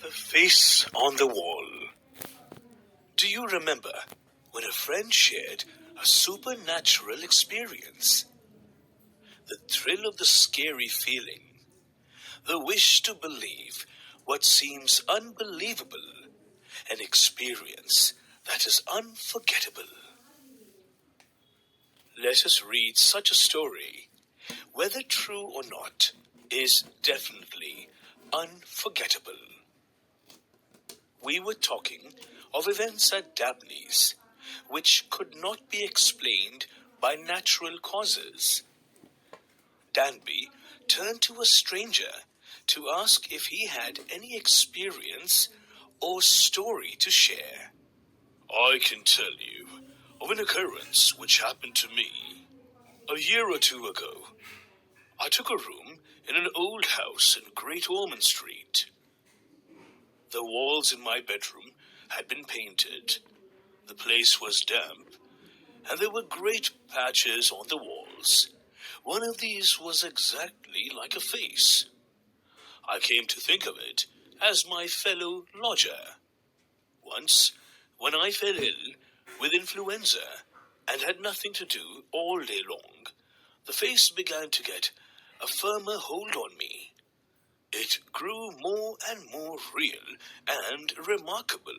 The face on the wall. Do you remember when a friend shared a supernatural experience? The thrill of the scary feeling, the wish to believe what seems unbelievable, an experience that is unforgettable. Let us read such a story, whether true or not, is definitely unforgettable. We were talking of events at Dabney's, which could not be explained by natural causes. Danby turned to a stranger to ask if he had any experience or story to share. I can tell you of an occurrence which happened to me a year or two ago. I took a room in an old house in Great Ormond Street. The walls in my bedroom had been painted. The place was damp, and there were great patches on the walls. One of these was exactly like a face. I came to think of it as my fellow lodger. Once, when I fell ill with influenza and had nothing to do all day long, the face began to get a firmer hold on me. It grew more and more real and remarkable.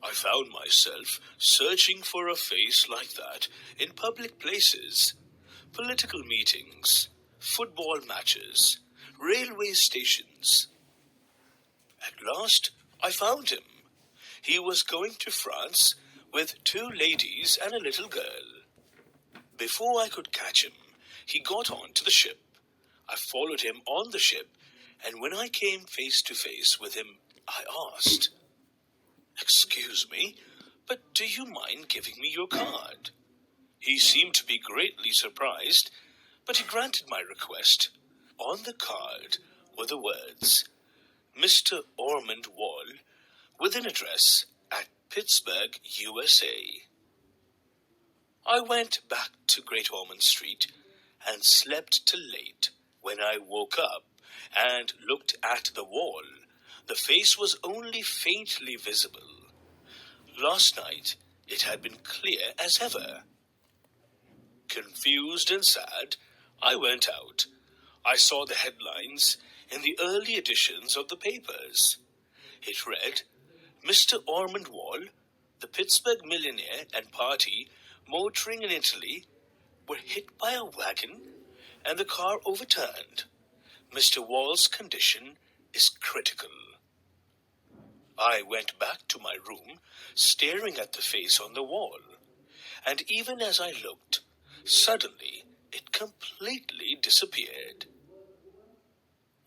I found myself searching for a face like that in public places, political meetings, football matches, railway stations. At last, I found him. He was going to France with 2 ladies and a little girl. Before I could catch him, he got on to the ship. I followed him on the ship, and when I came face to face with him, I asked, "Excuse me, but do you mind giving me your card?" He seemed to be greatly surprised, but he granted my request. On the card were the words, "Mr. Ormond Wall, with an address at Pittsburgh, USA." I went back to Great Ormond Street and slept till late. When I woke up and looked at the wall, the face was only faintly visible. Last night it had been clear as ever. Confused and sad, I went out. I saw the headlines in the early editions of the papers. It read, "Mr. Ormond Wall, the Pittsburgh millionaire and party motoring in Italy, were hit by a wagon and the car overturned. Mr. Wall's condition is critical." I went back to my room, staring at the face on the wall, and even as I looked, suddenly it completely disappeared.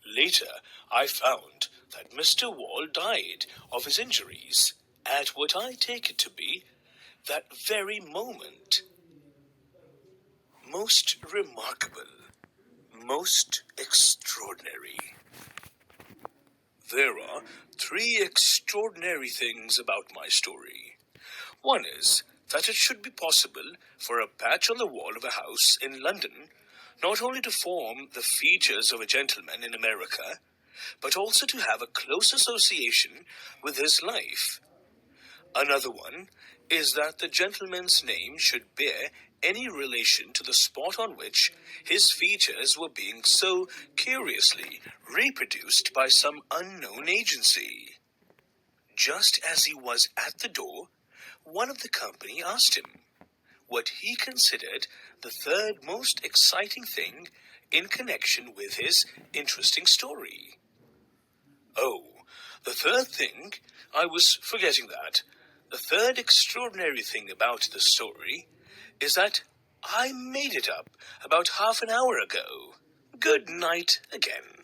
Later, I found that Mr. Wall died of his injuries at what I take it to be that very moment. Most remarkable, most extraordinary. There are 3 extraordinary things about my story. One is that it should be possible for a patch on the wall of a house in London not only to form the features of a gentleman in America, but also to have a close association with his life. Another one is that the gentleman's name should bear any relation to the spot on which his features were being so curiously reproduced by some unknown agency. Just as he was at the door, one of the company asked him what he considered the 3rd most exciting thing in connection with his interesting story. Oh, the 3rd thing, I was forgetting that. The 3rd extraordinary thing about the story is that I made it up about half an hour ago. Good night again.